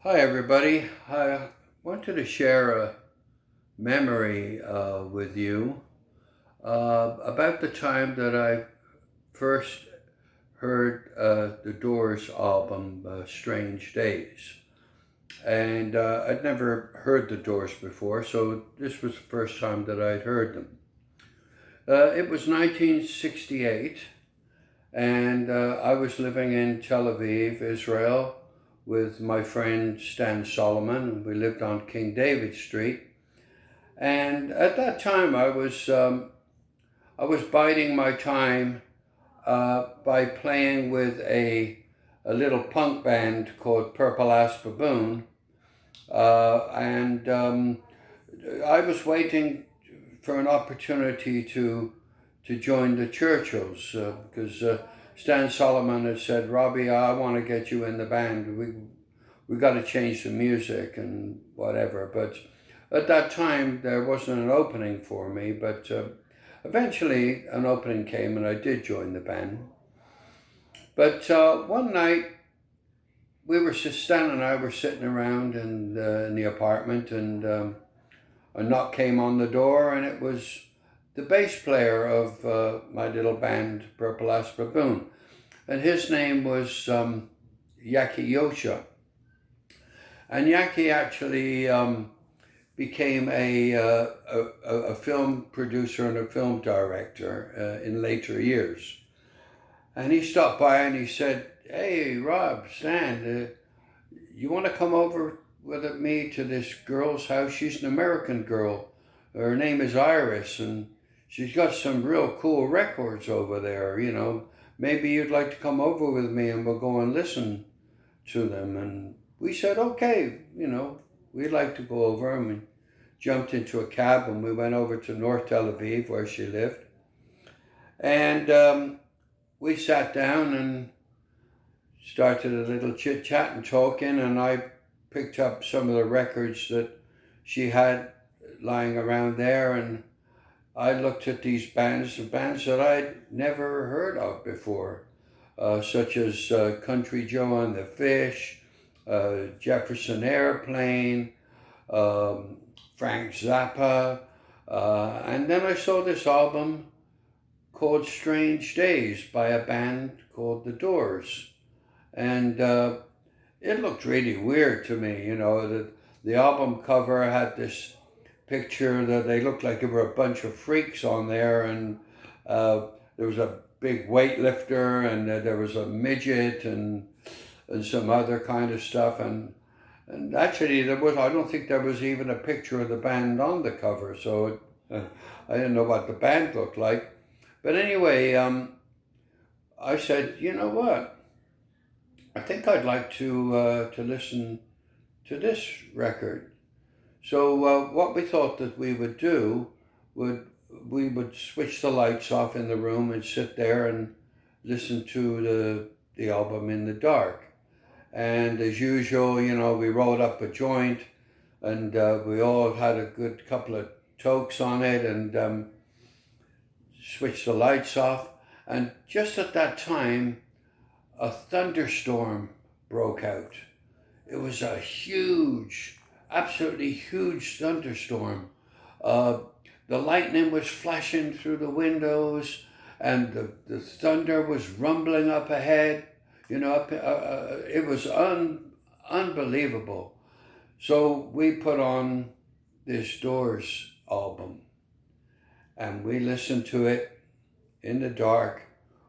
Hi, everybody. I wanted to share a memory with you about the time that I first heard the Doors album, Strange Days. And I'd never heard the Doors before, so this was the first time that I'd heard them. It was 1968, and I was living in Tel Aviv, Israel, with my friend Stan Solomon. We lived on King David Street, and at that time I was biding my time by playing with a little punk band called Purple Ass Baboon, and I was waiting for an opportunity to join the Churchills because Stan Solomon had said, "Robbie, I want to get you in the band. We got to change the music and whatever." But at that time, there wasn't an opening for me. But eventually, an opening came, and I did join the band. But one night, Stan and I were sitting around in the apartment, and a knock came on the door, and it was the bass player of my little band, Purple Ass Baboon. And his name was Yaki Yosha. And Yaki actually became a film producer and a film director in later years. And he stopped by and he said, "Hey, Rob, Stan, you want to come over with me to this girl's house? She's an American girl. Her name is Iris, and she's got some real cool records over there. Maybe you'd like to come over with me and we'll go and listen to them." And we said, "Okay, we'd like to go over." And we jumped into a cab and we went over to North Tel Aviv where she lived. And we sat down and started a little chit chat and talking, and I picked up some of the records that she had lying around there, and I looked at these bands that I'd never heard of before, such as Country Joe and the Fish, Jefferson Airplane, Frank Zappa, and then I saw this album called Strange Days by a band called The Doors. And it looked really weird to me, the album cover had this picture that they looked like there were a bunch of freaks on there, and there was a big weightlifter, and there was a midget, and some other kind of stuff, and actually I don't think there was even a picture of the band on the cover, so I didn't know what the band looked like. But anyway, I said, "You know what? I think I'd like to listen to this record." So what we thought that we would do we would switch the lights off in the room and sit there and listen to the album in the dark. And as usual, we rolled up a joint, and we all had a good couple of tokes on it, and switched the lights off. And just at that time, a thunderstorm broke out. It was a huge, absolutely huge thunderstorm. The lightning was flashing through the windows, and the thunder was rumbling up ahead. It was unbelievable. So we put on this Doors album, and we listened to it in the dark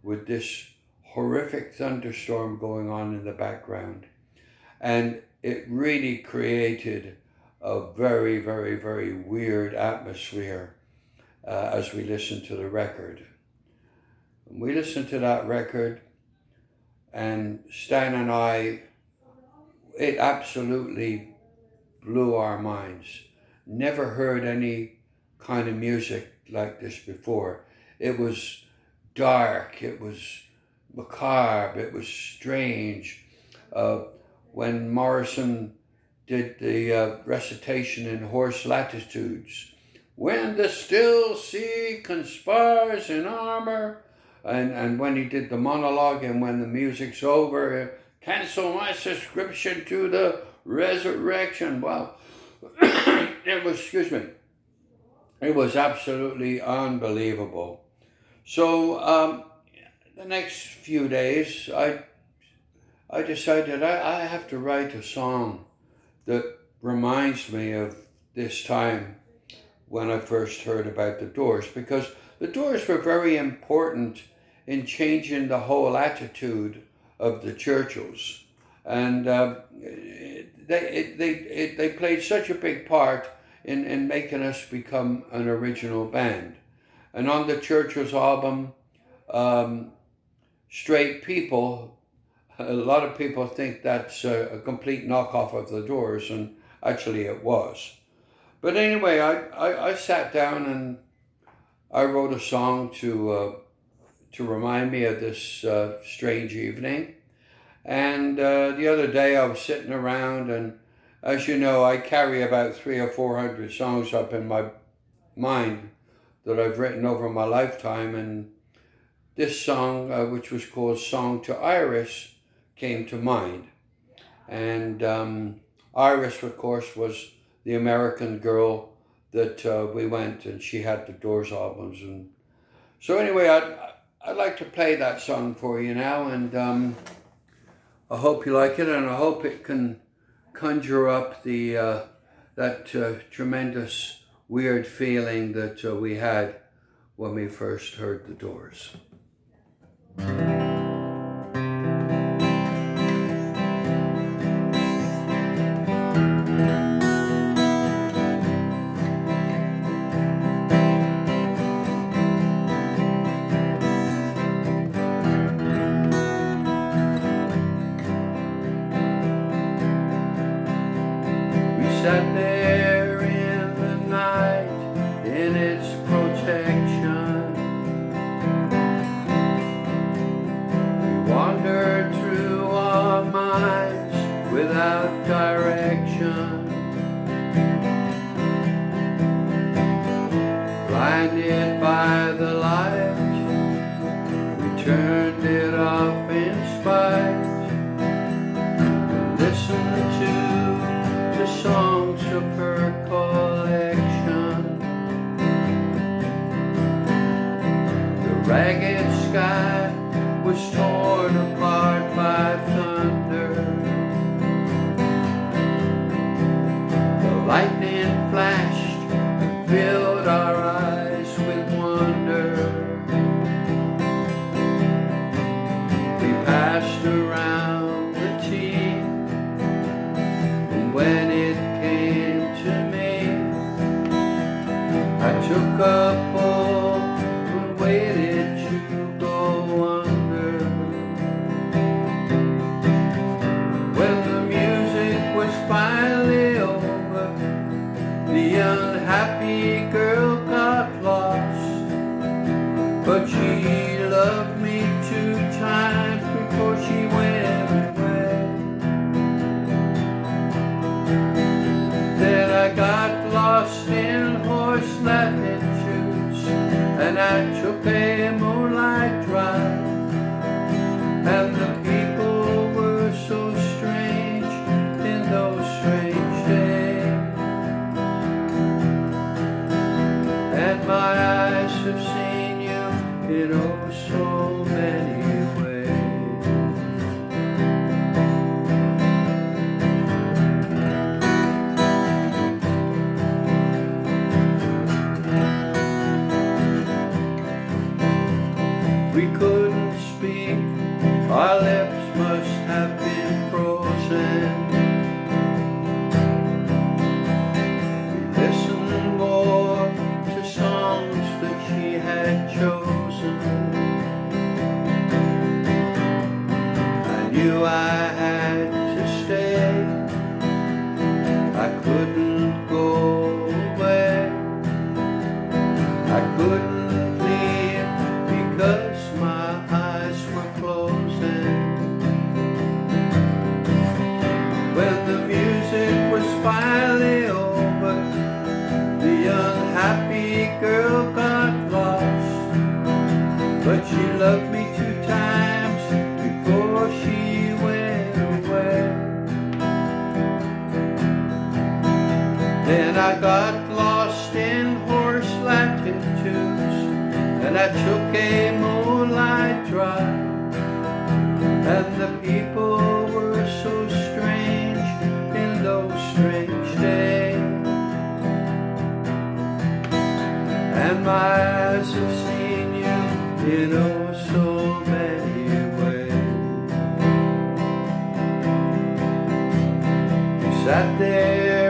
with this horrific thunderstorm going on in the background. And it really created a very, very, very weird atmosphere as we listened to the record. We listened to that record, and Stan and I, it absolutely blew our minds. Never heard any kind of music like this before. It was dark, it was macabre, it was strange. When Morrison did the recitation in Hoarse Latitudes, "When the still sea conspires in armor," and when he did the monologue, and when the music's over, cancel my subscription to the resurrection. Wow. Excuse me, it was absolutely unbelievable. So the next few days, I decided I have to write a song that reminds me of this time when I first heard about the Doors, because the Doors were very important in changing the whole attitude of the Churchills. And they played such a big part in making us become an original band. And on the Churchills album, Straight People, a lot of people think that's a complete knockoff of the Doors, and actually it was. But anyway, I sat down and I wrote a song to remind me of this strange evening. And the other day I was sitting around, and as you know, I carry about 300 or 400 songs up in my mind that I've written over my lifetime. And this song, which was called Song to Iris, came to mind. And Iris, of course, was the American girl that we went, and she had the Doors albums. And so anyway, I'd like to play that song for you now, and I hope you like it, and I hope it can conjure up the that tremendous weird feeling that we had when we first heard the Doors. Sat there in the night in its protection. We wandered through our minds without direction, blinded by the light. We turned it off in spite, listened to the songs of her collection. The ragged sky was torn apart by thunder. The lightning flashed and filled our eyes with wonder. We passed around the tea, and when it came to me, I took a pull and waited to go under. When the music was finally over, the unhappy girl got lost, but she loved me 2 times before she went away. Then I got lost in horse latitudes, and I took a moonlight drive, and the people were so strange in those strange days. And my eyes have seen you in oh so many ways. Then I got lost in horse latitudes, and I took a moonlight drive, and the people were so strange in those strange days, and my eyes have seen you in oh so many ways. You sat there